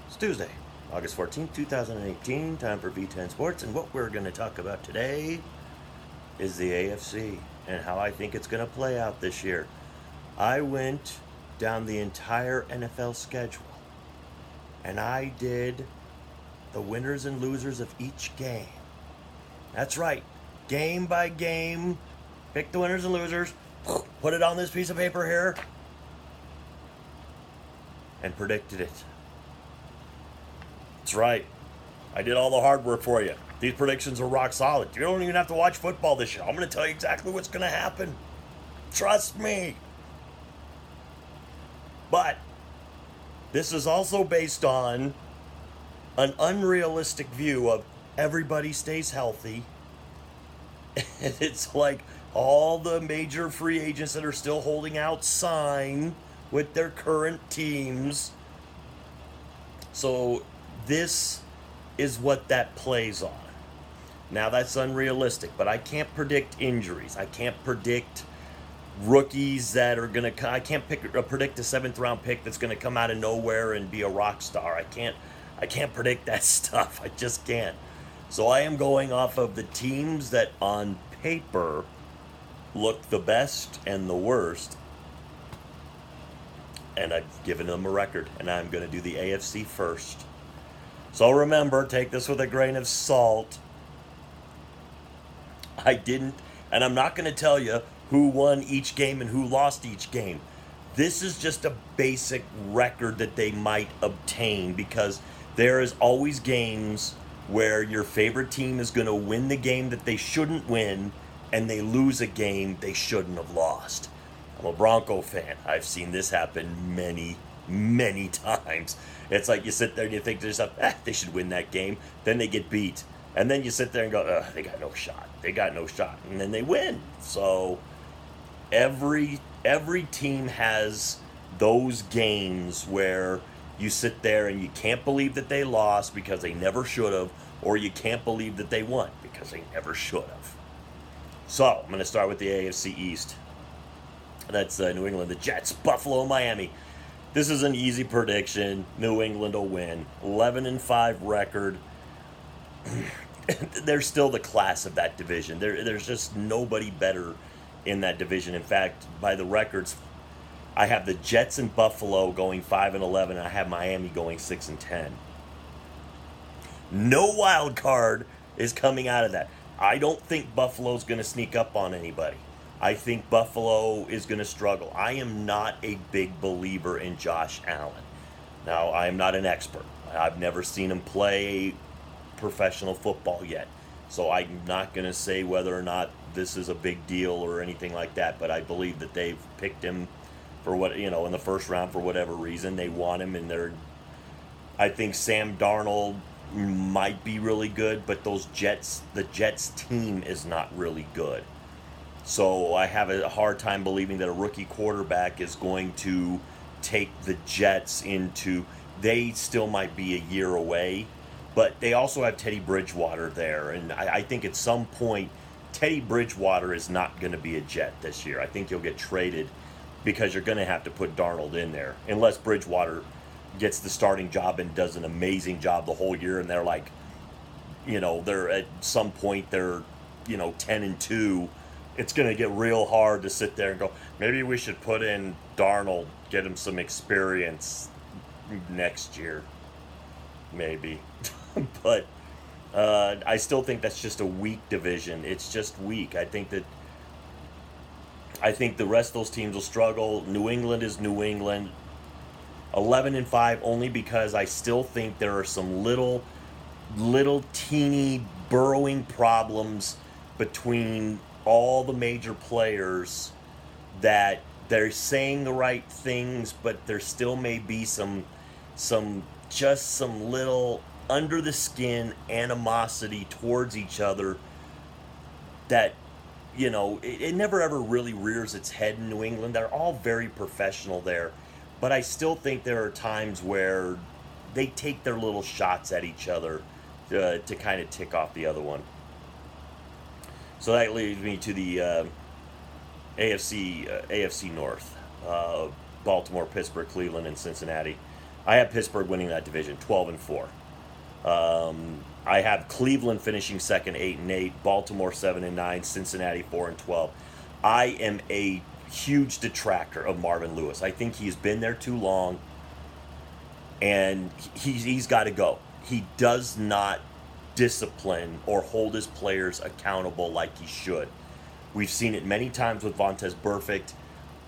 It's Tuesday, August 14th, 2018. Time for V10 Sports. And what we're going to talk about today is the AFC and how I think it's going to play out this year. I went down the entire NFL schedule and I did the winners and losers of each game. That's right, game by game. Pick the winners and losers, put it on this piece of paper here, and predicted it. That's right. I did all the hard work for you. These predictions are rock solid. You don't even have to watch football this year. I'm going to tell you exactly what's going to happen. Trust me. But this is also based on an unrealistic view of everybody stays healthy. And it's like all the major free agents that are still holding out sign with their current teams. So this is what that plays on. Now that's unrealistic, but I can't predict injuries. I can't predict rookies that are gonna. I can't predict a seventh round pick that's gonna come out of nowhere and be a rock star. I can't predict that stuff. I just can't. So I am going off of the teams that on paper look the best and the worst, and I've given them a record, and I'm going to do the AFC first. So remember, take this with a grain of salt. I didn't, and I'm not going to tell you who won each game and who lost each game. This is just a basic record that they might obtain, because there is always games where your favorite team is going to win the game that they shouldn't win, and they lose a game they shouldn't have lost. I'm a Bronco fan. I've seen this happen many, many times. It's like you sit there and you think to yourself, they should win that game. Then they get beat. And then you sit there and go, they got no shot. They got no shot. And then they win. So every team has those games where you sit there and you can't believe that they lost because they never should have, or you can't believe that they won because they never should have. So I'm going to start with the AFC East. That's New England, the Jets, Buffalo, Miami. This is an easy prediction. New England will win. 11-5 record. They're still the class of that division. There's just nobody better in that division. In fact, by the records, I have the Jets and Buffalo going 5-11, and I have Miami going 6-10. No wild card is coming out of that. I don't think Buffalo's going to sneak up on anybody. I think Buffalo is going to struggle. I am not a big believer in Josh Allen. Now, I am not an expert. I've never seen him play professional football yet. So I'm not going to say whether or not this is a big deal or anything like that, but I believe that they've picked him for in the first round for whatever reason. They want him, and I think Sam Darnold might be really good, but the Jets team is not really good. So I have a hard time believing that a rookie quarterback is going to take the Jets into. They still might be a year away, but they also have Teddy Bridgewater there, and I think at some point Teddy Bridgewater is not going to be a Jet this year. I think he'll get traded because you're going to have to put Darnold in there, unless Bridgewater gets the starting job and does an amazing job the whole year, and they're like, they're at some point they're 10-2. It's going to get real hard to sit there and go, maybe we should put in Darnold, get him some experience next year, maybe. But I still think that's just a weak division. It's just weak. I think the rest of those teams will struggle. New England is New England. 11-5 only because I still think there are some little teeny burrowing problems between all the major players, that they're saying the right things, but there still may be some little under the skin animosity towards each other that it never ever really rears its head in New England. They're all very professional there, but I still think there are times where they take their little shots at each other to kind of tick off the other one. So that leads me to the AFC North. Baltimore, Pittsburgh, Cleveland, and Cincinnati. I have Pittsburgh winning that division, 12-4. I have Cleveland finishing second, 8-8. Baltimore 7-9. Cincinnati 4-12. I am a huge detractor of Marvin Lewis. I think he's been there too long, and he's got to go. He does not discipline or hold his players accountable like he should. We've seen it many times with Vontaze Burfict.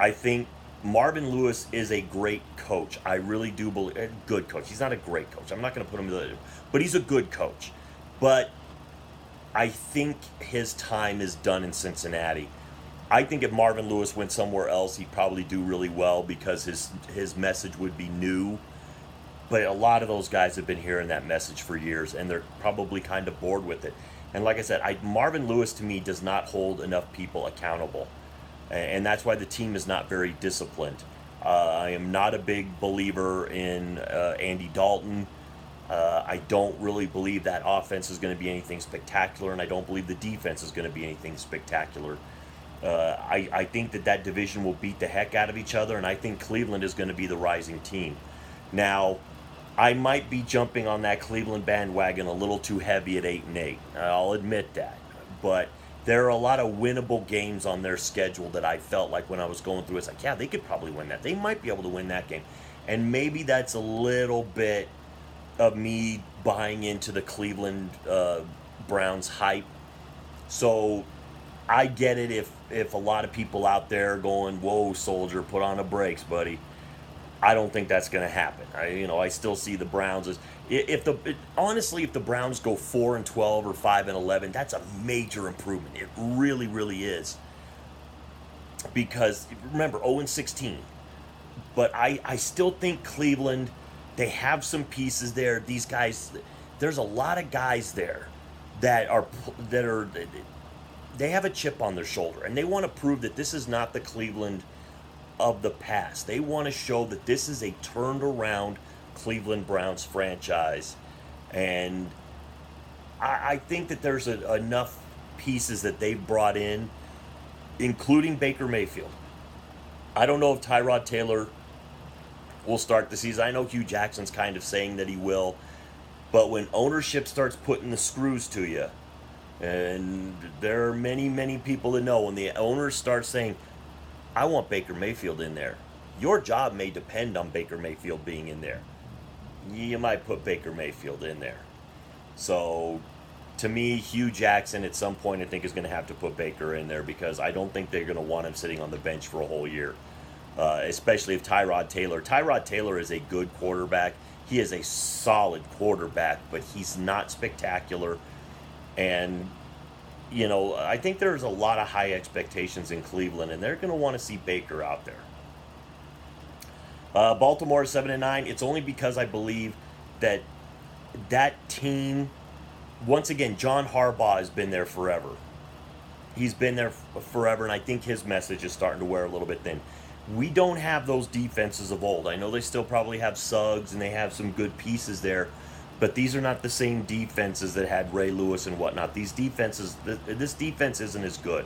I think Marvin Lewis is a great coach. I really do believe a good coach. He's not a great coach. I'm not going to put him in the, but he's a good coach. But I think his time is done in Cincinnati. I think if Marvin Lewis went somewhere else, he'd probably do really well because his message would be new. But a lot of those guys have been hearing that message for years, and they're probably kind of bored with it. And like I said, Marvin Lewis to me does not hold enough people accountable. And that's why the team is not very disciplined. I am not a big believer in Andy Dalton. I don't really believe that offense is going to be anything spectacular, and I don't believe the defense is going to be anything spectacular. I think that division will beat the heck out of each other, and I think Cleveland is going to be the rising team. Now, I might be jumping on that Cleveland bandwagon a little too heavy at 8-8. I'll admit that. But there are a lot of winnable games on their schedule that I felt like when I was going through, it's like, yeah, they could probably win that. They might be able to win that game. And maybe that's a little bit of me buying into the Cleveland Browns hype. So I get it if a lot of people out there are going, whoa, soldier, put on the brakes, buddy. I don't think that's going to happen. I still see the Browns as honestly, if the Browns go 4-12 or 5-11, that's a major improvement. It really, really is. Because remember, 0-16. But I still think Cleveland, they have some pieces there. These guys, there's a lot of guys there that they have a chip on their shoulder, and they want to prove that this is not the Cleveland of the past. They want to show that this is a turned around Cleveland Browns franchise, and I think that there's enough pieces that they've brought in, including Baker Mayfield. I don't know if Tyrod Taylor will start the season. I know Hugh Jackson's kind of saying that he will, but when ownership starts putting the screws to you, and there are many, many people that know, when the owners start saying, I want Baker Mayfield in there, your job may depend on Baker Mayfield being in there. You might put Baker Mayfield in there. So, to me, Hugh Jackson at some point I think is going to have to put Baker in there, because I don't think they're going to want him sitting on the bench for a whole year. Especially if Tyrod Taylor is a good quarterback. He is a solid quarterback, but he's not spectacular. And I think there's a lot of high expectations in Cleveland, and they're going to want to see Baker out there. Baltimore 7-9. It's only because I believe that team, once again, John Harbaugh has been there forever. He's been there forever, and I think his message is starting to wear a little bit thin. We don't have those defenses of old. I know they still probably have Suggs, and they have some good pieces there, but these are not the same defenses that had Ray Lewis and whatnot. This defense isn't as good.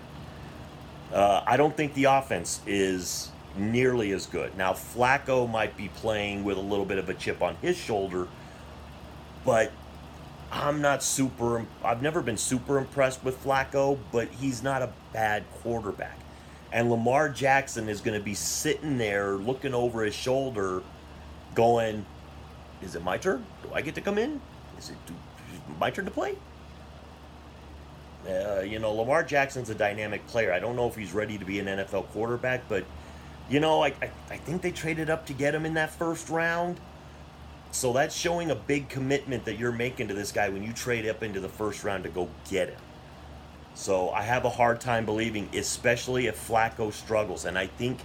I don't think the offense is nearly as good. Now, Flacco might be playing with a little bit of a chip on his shoulder, but I've never been super impressed with Flacco, but he's not a bad quarterback. And Lamar Jackson is going to be sitting there looking over his shoulder going, is it my turn? Do I get to come in? Is it my turn to play? Lamar Jackson's a dynamic player. I don't know if he's ready to be an NFL quarterback, but, I think they traded up to get him in that first round. So that's showing a big commitment that you're making to this guy when you trade up into the first round to go get him. So I have a hard time believing, especially if Flacco struggles. And I think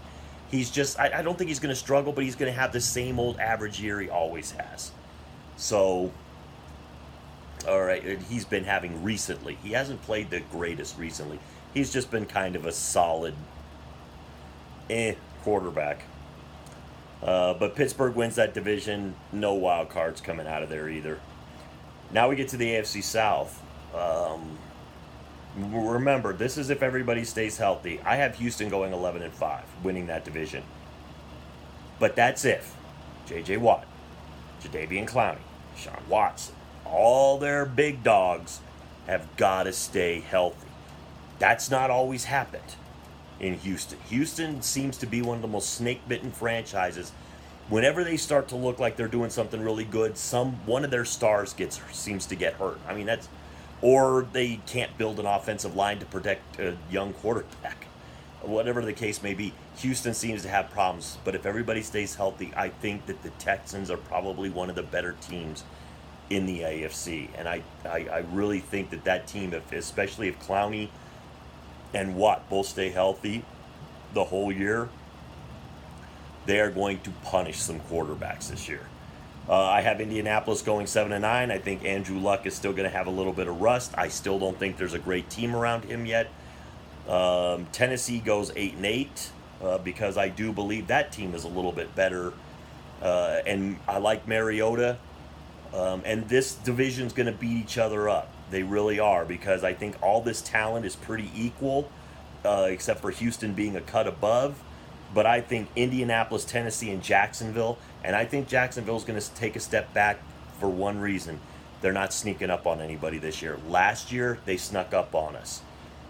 I don't think he's going to struggle, but he's going to have the same old average year he always has. So, all right, he's been having recently. He hasn't played the greatest recently. He's just been kind of a solid quarterback. But Pittsburgh wins that division. No wild cards coming out of there either. Now we get to the AFC South. Remember, this is if everybody stays healthy. I have Houston going 11-5, winning that division. But that's if J.J. Watt Jadeveon Clowney, Sean Watson, all their big dogs have got to stay healthy. That's not always happened in Houston. Houston seems to be one of the most snake-bitten franchises. Whenever they start to look like they're doing something really good, one of their stars seems to get hurt. I mean, or they can't build an offensive line to protect a young quarterback. Whatever the case may be, Houston seems to have problems. But if everybody stays healthy, I think that the Texans are probably one of the better teams in the AFC. And I really think that team, especially if Clowney and Watt both stay healthy the whole year, they are going to punish some quarterbacks this year. I have Indianapolis going 7-9. I think Andrew Luck is still going to have a little bit of rust. I still don't think there's a great team around him yet. Tennessee goes 8-8 because I do believe that team is a little bit better. And I like Mariota. And this division's going to beat each other up. They really are, because I think all this talent is pretty equal, except for Houston being a cut above. But I think Indianapolis, Tennessee, and Jacksonville, and I think Jacksonville's going to take a step back for one reason. They're not sneaking up on anybody this year. Last year, they snuck up on us.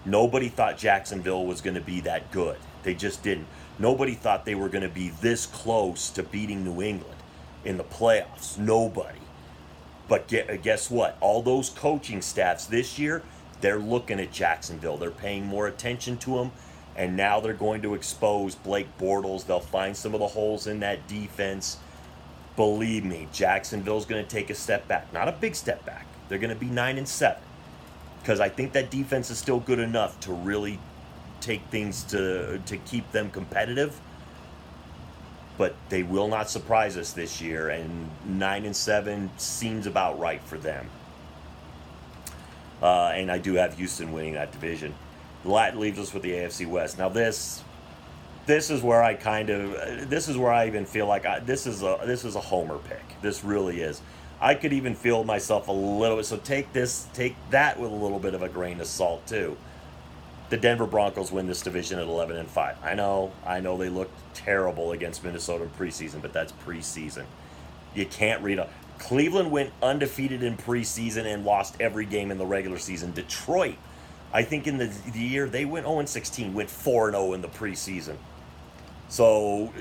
Nobody thought Jacksonville was going to be that good. They just didn't. Nobody thought they were going to be this close to beating New England in the playoffs. Nobody. But guess what? All those coaching staffs this year, they're looking at Jacksonville. They're paying more attention to them. And now they're going to expose Blake Bortles. They'll find some of the holes in that defense. Believe me, Jacksonville's going to take a step back. Not a big step back. They're going to be 9-7. Because I think that defense is still good enough to really take things to keep them competitive. But they will not surprise us this year. And 9-7 seems about right for them. And I do have Houston winning that division. That leaves us with the AFC West. Now this is where I even feel like this is a homer pick. This really is. I could even feel myself a little bit. So take that with a little bit of a grain of salt too. The Denver Broncos win this division at 11-5. I know they looked terrible against Minnesota in preseason, but that's preseason. You can't read a. Cleveland went undefeated in preseason and lost every game in the regular season. Detroit, I think in the year they went 0-16, went 4-0 in the preseason. So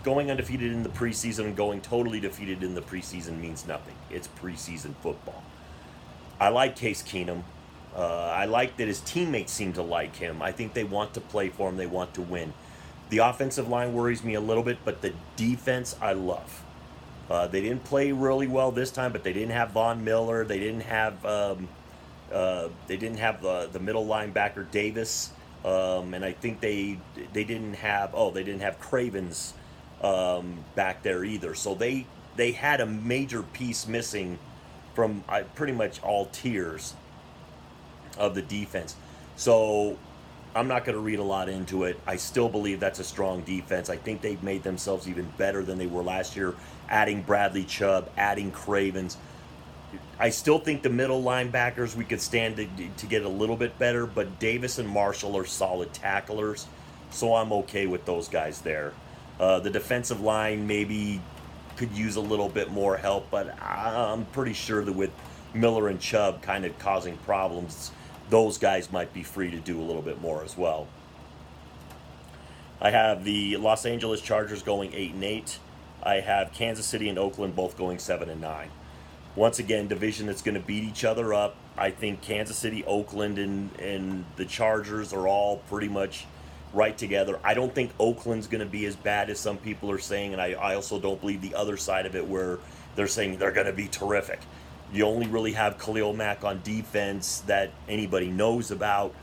going undefeated in the preseason and going totally defeated in the preseason means nothing. It's preseason football. I like Case Keenum. I like that his teammates seem to like him. I think they want to play for him. They want to win. The offensive line worries me a little bit, but the defense I love. They didn't play really well this time, but they didn't have Von Miller. They didn't have the middle linebacker Davis, and I think they didn't have Cravens back there either. So they had a major piece missing from pretty much all tiers of the defense. So I'm not going to read a lot into it. I still believe that's a strong defense. I think they've made themselves even better than they were last year, adding Bradley Chubb, adding Cravens. I still think the middle linebackers we could stand to get a little bit better, but Davis and Marshall are solid tacklers, so I'm okay with those guys there. The defensive line maybe could use a little bit more help, but I'm pretty sure that with Miller and Chubb kind of causing problems, those guys might be free to do a little bit more as well. I have the Los Angeles Chargers going 8-8. I have Kansas City and Oakland both going 7-9. Once again, division that's going to beat each other up. I think Kansas City, Oakland, and the Chargers are all pretty much right together. I don't think Oakland's going to be as bad as some people are saying, and I also don't believe the other side of it where they're saying they're going to be terrific. You only really have Khalil Mack on defense that anybody knows about.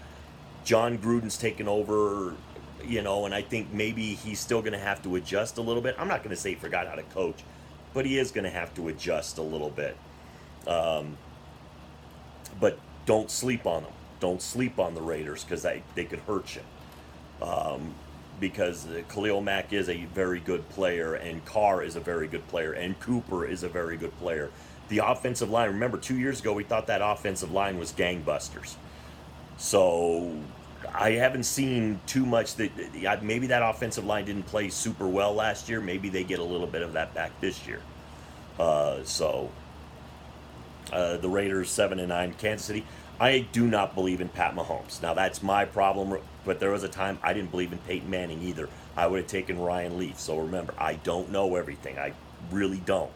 John Gruden's taken over, and I think maybe he's still going to have to adjust a little bit. I'm not going to say he forgot how to coach, but he is going to have to adjust a little bit. But don't sleep on them. Don't sleep on the Raiders because they could hurt you. Because Khalil Mack is a very good player, and Carr is a very good player, and Cooper is a very good player. The offensive line, remember 2 years ago we thought that offensive line was gangbusters. So I haven't seen too much that maybe that offensive line didn't play super well last year. Maybe they get a little bit of that back this year. So the Raiders 7-9. Kansas City. I do not believe in Pat Mahomes. Now that's my problem. But there was a time I didn't believe in Peyton Manning either. I would have taken Ryan Leaf. So remember, I don't know everything. I really don't.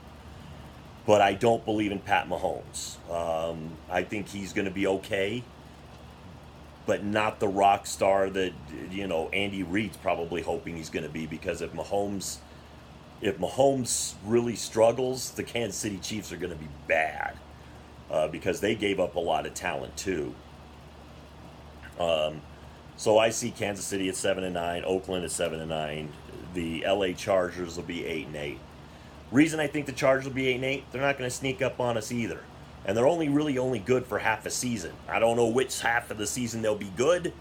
But I don't believe in Pat Mahomes. I think he's going to be okay, but not the rock star that Andy Reid's probably hoping he's going to be. Because if Mahomes really struggles, the Kansas City Chiefs are going to be bad because they gave up a lot of talent too. So I see Kansas City at 7-9, Oakland at 7-9. The LA Chargers will be 8-8. Reason I think the Chargers will be 8-8, they're not going to sneak up on us either. And they're only good for half a season. I don't know which half of the season they'll be good,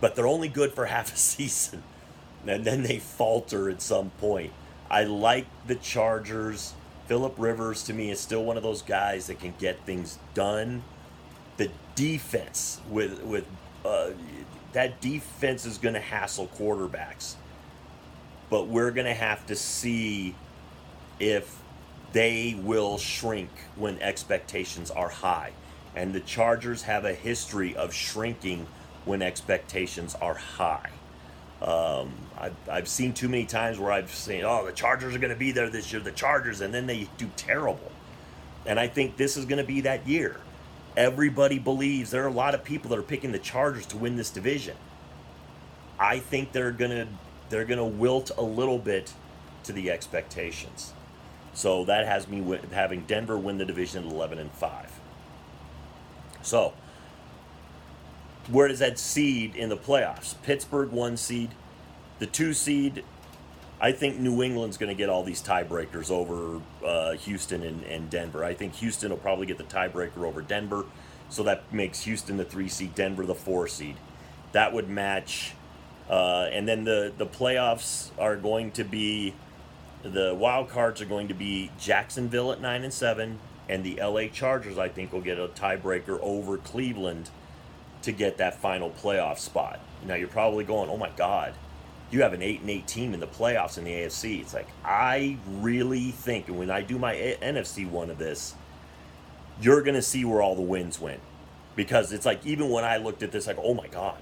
but they're only good for half a season. And then they falter at some point. I like the Chargers. Phillip Rivers, to me, is still one of those guys that can get things done. The defense, that defense is going to hassle quarterbacks. But we're going to have to see if they will shrink when expectations are high. And the Chargers have a history of shrinking when expectations are high. I've seen too many times where I've seen, the Chargers are going to be there this year, the Chargers, and then they do terrible. And I think this is going to be that year. Everybody believes, there are a lot of people that are picking the Chargers to win this division. I think they're going to wilt a little bit to the expectations. So that has me having Denver win the division at 11-5. So, where does that seed in the playoffs? Pittsburgh 1 seed. The 2 seed, I think New England's going to get all these tiebreakers over Houston and Denver. I think Houston will probably get the tiebreaker over Denver. So that makes Houston the 3 seed, Denver the 4 seed. That would match. And then the playoffs are going to be, the wild cards are going to be Jacksonville at 9-7, and the LA Chargers, I think, will get a tiebreaker over Cleveland to get that final playoff spot. Now you're probably going, oh my God, you have an 8-8 team in the playoffs in the AFC. It's like, I really think, and when I do my NFC one of this, you're going to see where all the wins went. Because it's like, even when I looked at this, like, oh my God,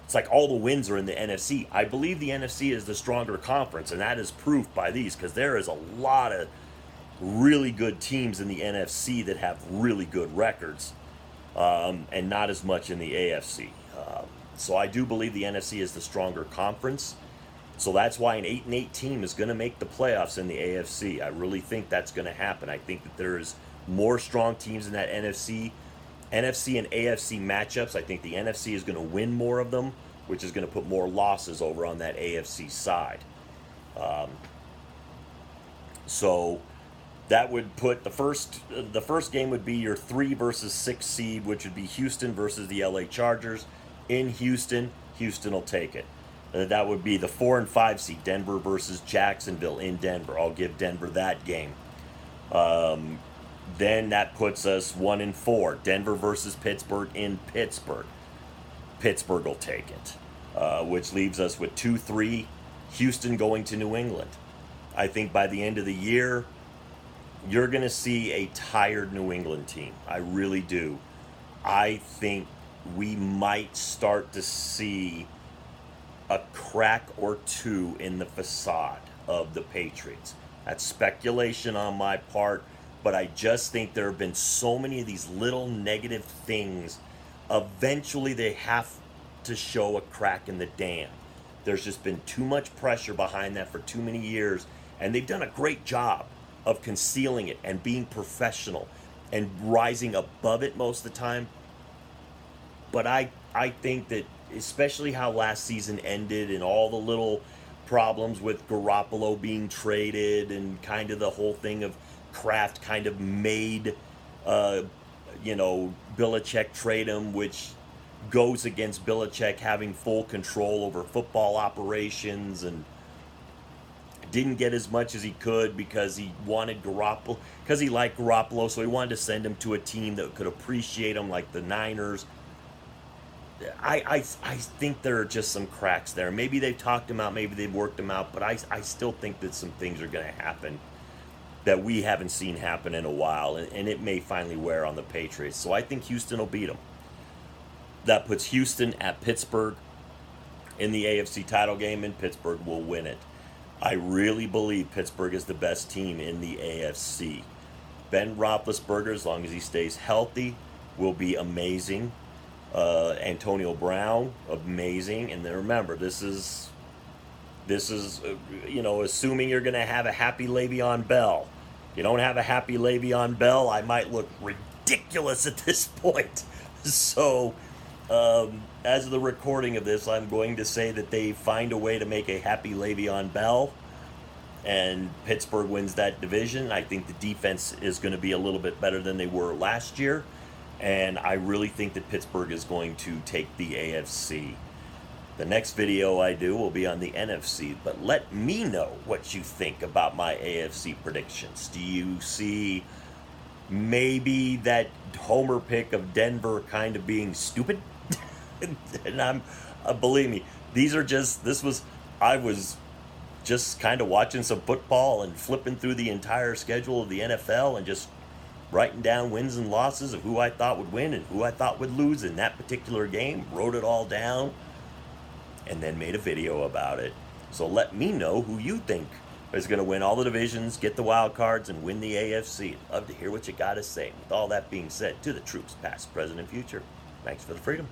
it's like all the wins are in the NFC. I believe the NFC is the stronger conference, and that is proof by these, because there is a lot of really good teams in the NFC that have really good records, and not as much in the AFC. So I do believe the NFC is the stronger conference. So that's why an 8-8 team is going to make the playoffs in the AFC. I really think that's going to happen. I think that there is more strong teams in that NFC and AFC matchups. I think the NFC is going to win more of them, which is going to put more losses over on that AFC side. So that would put the first game would be your 3 versus 6 seed, which would be Houston versus the LA Chargers. In Houston, Houston will take it. That would be the 4 and 5 seed, Denver versus Jacksonville in Denver. I'll give Denver that game. Then that puts us 1 and 4, Denver versus Pittsburgh in Pittsburgh. Pittsburgh will take it, which leaves us with 2-3, Houston going to New England. I think by the end of the year, you're going to see a tired New England team. I really do. I think we might start to see a crack or two in the facade of the Patriots. That's speculation on my part, but I just think there have been so many of these little negative things. Eventually they have to show a crack in the dam. There's just been too much pressure behind that for too many years, and they've done a great job of concealing it and being professional and rising above it most of the time. But I think that, especially how last season ended and all the little problems with Garoppolo being traded and kind of the whole thing of Kraft kind of made, Belichick trade him, which goes against Belichick having full control over football operations, and didn't get as much as he could because he wanted Garoppolo, because he liked Garoppolo, so he wanted to send him to a team that could appreciate him, like the Niners. I think there are just some cracks there. Maybe they've talked him out, maybe they've worked him out, but I still think that some things are going to happen. that we haven't seen happen in a while, and it may finally wear on the Patriots. So I think Houston will beat them. That puts Houston at Pittsburgh in the AFC title game, and Pittsburgh will win it. I really believe Pittsburgh is the best team in the AFC. Ben Roethlisberger, as long as he stays healthy, will be amazing. Antonio Brown, amazing. And then remember, this is assuming you're going to have a happy Le'Veon Bell. If you don't have a happy Le'Veon Bell, I might look ridiculous at this point. So, as of the recording of this, I'm going to say that they find a way to make a happy Le'Veon Bell, and Pittsburgh wins that division. I think the defense is going to be a little bit better than they were last year, and I really think that Pittsburgh is going to take the AFC. The next video I do will be on the NFC, but let me know what you think about my AFC predictions. Do you see maybe that homer pick of Denver kind of being stupid? And believe me, I was just kind of watching some football and flipping through the entire schedule of the NFL and just writing down wins and losses of who I thought would win and who I thought would lose in that particular game, wrote it all down, and then made a video about it. So let me know who you think is going to win all the divisions, get the wild cards, and win the AFC. I'd love to hear what you got to say. With all that being said, to the troops, past, present, and future, thanks for the freedom.